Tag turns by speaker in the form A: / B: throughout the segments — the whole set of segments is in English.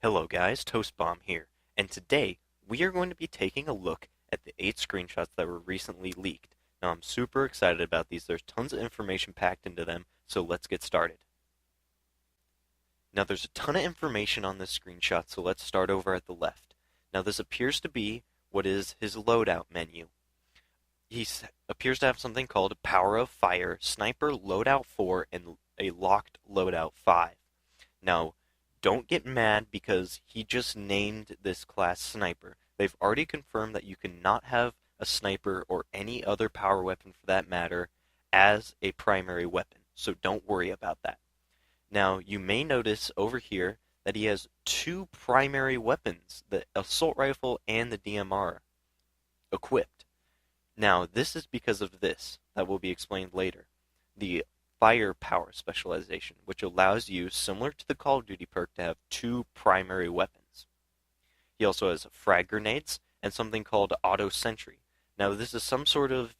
A: Hello guys, Toastbomb here, and today we are going to be taking a look at the 8 screenshots that were recently leaked. Now I'm super excited about these, there's tons of information packed into them, so let's get started. Now there's a ton of information on this screenshot, so let's start over at the left. Now this appears to be what is his loadout menu. He appears to have something called Power of Fire, Sniper Loadout 4, and a Locked Loadout 5. Now, don't get mad because he just named this class Sniper. They've already confirmed that you cannot have a sniper or any other power weapon for that matter as a primary weapon, so don't worry about that. Now, you may notice over here that he has two primary weapons, the assault rifle and the DMR, equipped. Now, this is because of this, that will be explained later. The firepower specialization, which allows you, similar to the Call of Duty perk, to have two primary weapons. He also has frag grenades and something called auto sentry. Now, this is some sort of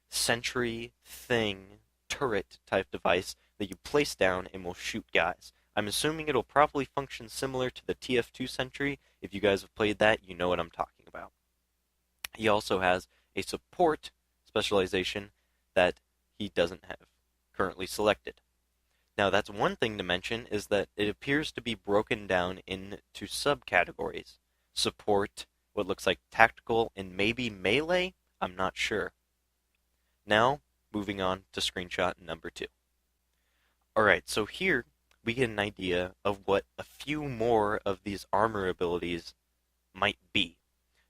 A: sentry thing, turret type device that you place down and will shoot guys. I'm assuming it'll probably function similar to the TF2 sentry. If you guys have played that, you know what I'm talking about. He also has a support specialization that he doesn't have currently selected. Now that's one thing to mention, is that it appears to be broken down into subcategories. Support, what looks like tactical, and maybe melee? I'm not sure. Now, moving on to screenshot number 2. Alright, so here we get an idea of what a few more of these armor abilities might be.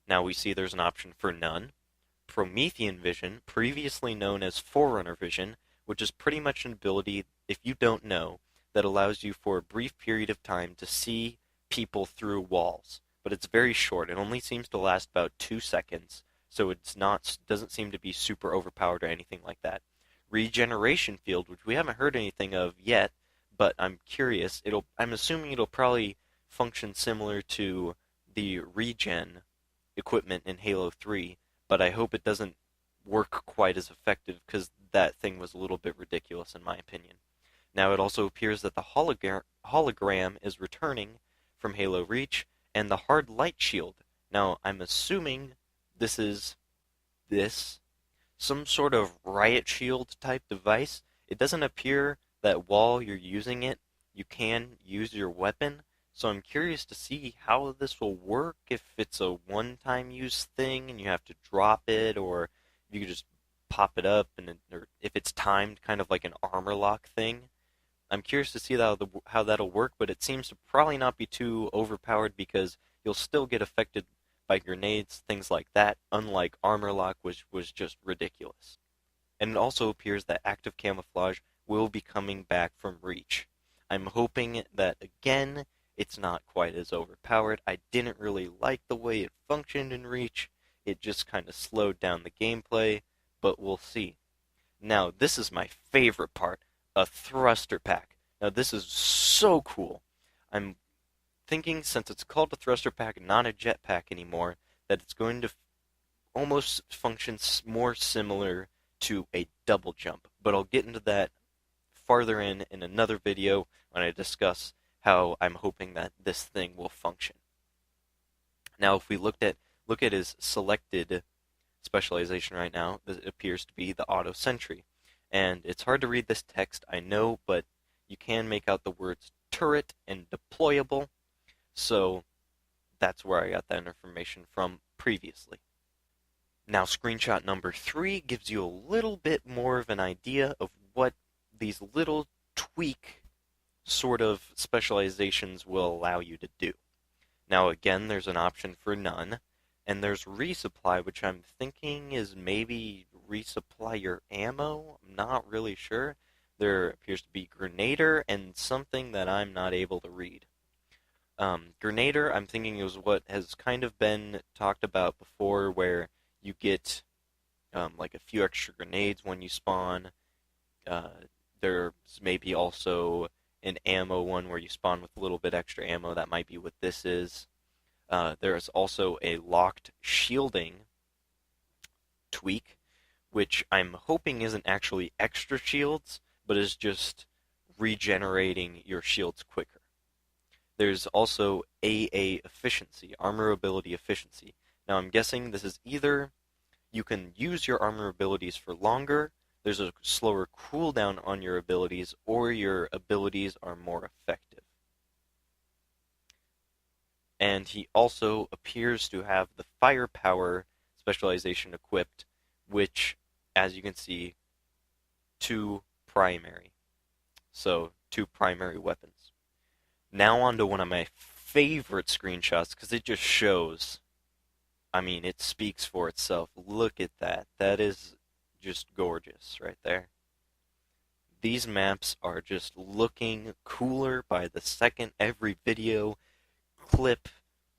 A: Now we see there's an option for none, Promethean Vision, previously known as Forerunner Vision, which is pretty much an ability, if you don't know, that allows you for a brief period of time to see people through walls. But it's very short. It only seems to last about 2 seconds, so doesn't seem to be super overpowered or anything like that. Regeneration Field, which we haven't heard anything of yet, but I'm curious. I'm assuming it'll probably function similar to the regen equipment in Halo 3, but I hope it doesn't work quite as effective because that thing was a little bit ridiculous in my opinion. Now it also appears that the hologram is returning from Halo Reach, and the hard light shield. Now I'm assuming this is some sort of riot shield type device. It doesn't appear that while you're using it, you can use your weapon. So I'm curious to see how this will work, if it's a one-time use thing and you have to drop it, or if you could just pop it up, or if it's timed, kind of like an armor lock thing. I'm curious to see how that'll work, but it seems to probably not be too overpowered because you'll still get affected by grenades, things like that, unlike armor lock, which was just ridiculous. And it also appears that active camouflage will be coming back from Reach. I'm hoping that, again, it's not quite as overpowered. I didn't really like the way it functioned in Reach. It just kind of slowed down the gameplay, but we'll see. Now, this is my favorite part, a thruster pack. Now, this is so cool. I'm thinking, since it's called a thruster pack, not a jet pack anymore, that it's going to almost function more similar to a double jump. But I'll get into that farther in another video when I discuss how I'm hoping that this thing will function. Now, if we look at his selected specialization right now, it appears to be the auto sentry. And it's hard to read this text, I know, but you can make out the words turret and deployable. So that's where I got that information from previously. Now, screenshot number 3 gives you a little bit more of an idea of what these little tweak sort of specializations will allow you to do. Now, again, there's an option for none, and there's resupply, which I'm thinking is maybe resupply your ammo. I'm not really sure. There appears to be Grenader and something that I'm not able to read. Grenader, I'm thinking, is what has kind of been talked about before, where you get like a few extra grenades when you spawn. There's maybe also an ammo one where you spawn with a little bit extra ammo. That might be what this is. There is also a locked shielding tweak, which I'm hoping isn't actually extra shields, but is just regenerating your shields quicker. There's also AA efficiency, armor ability efficiency. Now I'm guessing this is either you can use your armor abilities for longer, there's a slower cooldown on your abilities, or your abilities are more effective. And he also appears to have the firepower specialization equipped, which, as you can see, two primary. So, two primary weapons. Now on to one of my favorite screenshots, because it just shows, I mean, it speaks for itself. Look at that. That is just gorgeous right there. These maps are just looking cooler by the second. Every video, clip,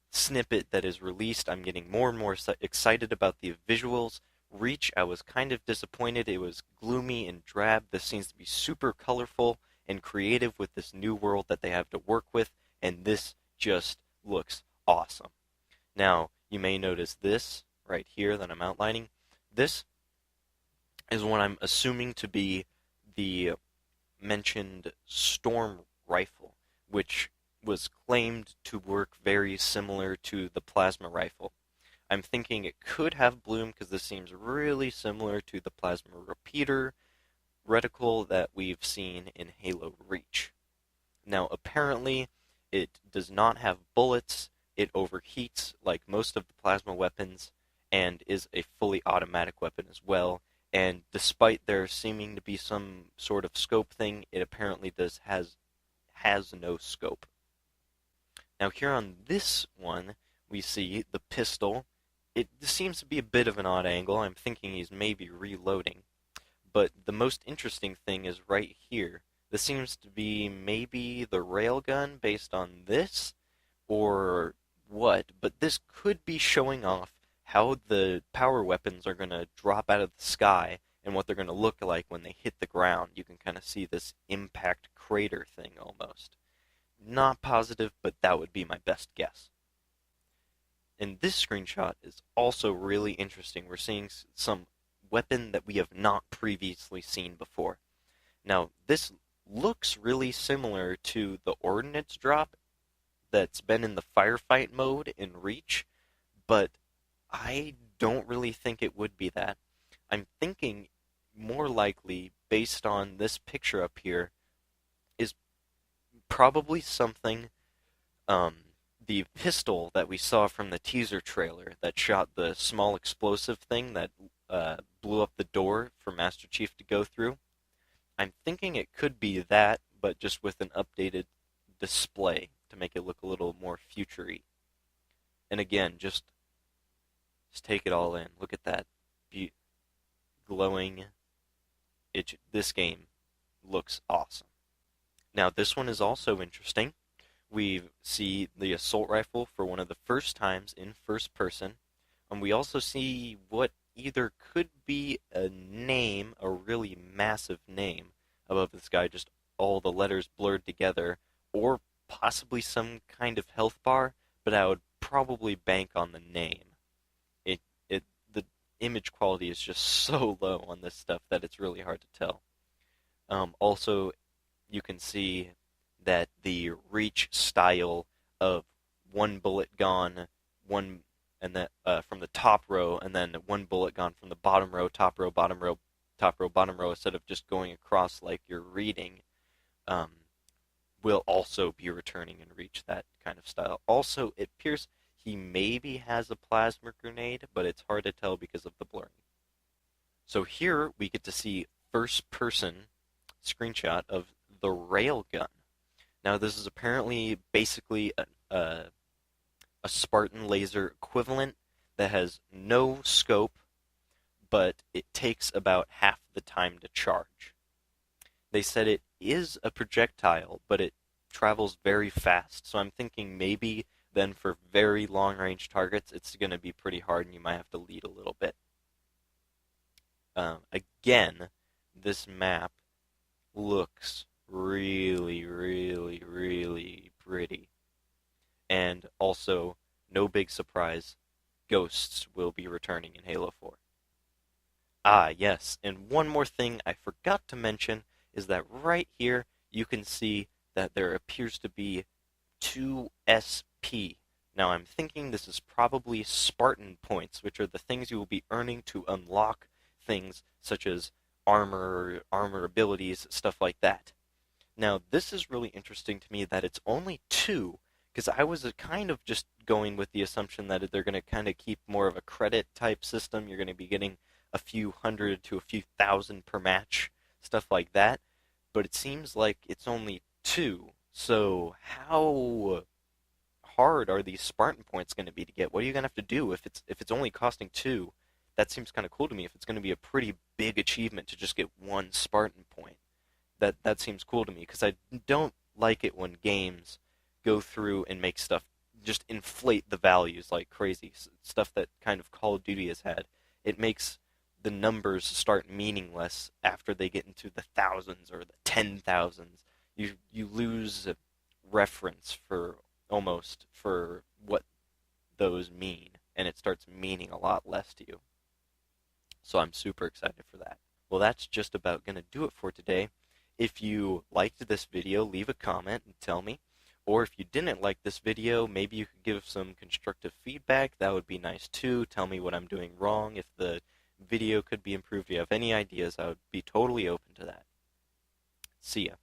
A: snippet that is released, I'm getting more and more excited about the visuals. Reach, I was kind of disappointed. It was gloomy and drab. This seems to be super colorful and creative with this new world that they have to work with, and this just looks awesome. Now, you may notice this right here that I'm outlining. This is what I'm assuming to be the mentioned storm rifle, which was claimed to work very similar to the plasma rifle. I'm thinking it could have bloom because this seems really similar to the plasma repeater reticle that we've seen in Halo Reach. Now, apparently, it does not have bullets, it overheats like most of the plasma weapons, and is a fully automatic weapon as well. And despite there seeming to be some sort of scope thing, it apparently has no scope. Now here on this one, we see the pistol. It seems to be a bit of an odd angle. I'm thinking he's maybe reloading. But the most interesting thing is right here. This seems to be maybe the railgun based on this, or what, but this could be showing off how the power weapons are going to drop out of the sky and what they're going to look like when they hit the ground. You can kind of see this impact crater thing almost. Not positive, but that would be my best guess. And this screenshot is also really interesting. We're seeing some weapon that we have not previously seen before. Now, this looks really similar to the ordnance drop that's been in the firefight mode in Reach, but I don't really think it would be that. I'm thinking more likely, based on this picture up here, is probably something, the pistol that we saw from the teaser trailer that shot the small explosive thing that blew up the door for Master Chief to go through. I'm thinking it could be that, but just with an updated display to make it look a little more future-y. And again, just take it all in. Look at that. Glowing. This game looks awesome. Now, this one is also interesting. We see the assault rifle for one of the first times in first person. And we also see what either could be a name, a really massive name, above this guy, just all the letters blurred together, or possibly some kind of health bar, but I would probably bank on the name. The image quality is just so low on this stuff that it's really hard to tell. Also, you can see that the Reach style of one bullet gone, one and that from the top row, and then one bullet gone from the bottom row, top row, bottom row, top row, bottom row, instead of just going across like you're reading, will also be returning in Reach, that kind of style. Also, it appears he maybe has a plasma grenade, but it's hard to tell because of the blurring. So here we get to see first-person screenshot of the railgun. Now this is apparently basically a Spartan laser equivalent that has no scope, but it takes about half the time to charge. They said it is a projectile, but it travels very fast, so I'm thinking maybe then for very long-range targets, it's going to be pretty hard and you might have to lead a little bit. Again, this map looks really, really, really pretty. And also, no big surprise, ghosts will be returning in Halo 4. Ah, yes, and one more thing I forgot to mention is that right here you can see that there appears to be 2SP. Now I'm thinking this is probably Spartan Points, which are the things you will be earning to unlock things such as armor abilities, stuff like that. Now this is really interesting to me that it's only 2, because I was kind of just going with the assumption that they're going to kind of keep more of a credit type system. You're going to be getting a few hundred to a few thousand per match, stuff like that. But it seems like it's only 2. So how hard are these Spartan points going to be to get? What are you going to have to do if it's only costing 2? That seems kind of cool to me. If it's going to be a pretty big achievement to just get 1 Spartan point, that seems cool to me, because I don't like it when games go through and make stuff just inflate the values like crazy. Stuff that kind of Call of Duty has had. It makes the numbers start meaningless after they get into the thousands or the 10,000s. You lose reference for what those mean, and it starts meaning a lot less to you. So I'm super excited for that. Well, that's just about going to do it for today. If you liked this video, leave a comment and tell me. Or if you didn't like this video, maybe you could give some constructive feedback. That would be nice too. Tell me what I'm doing wrong. If the video could be improved, if you have any ideas, I would be totally open to that. See ya.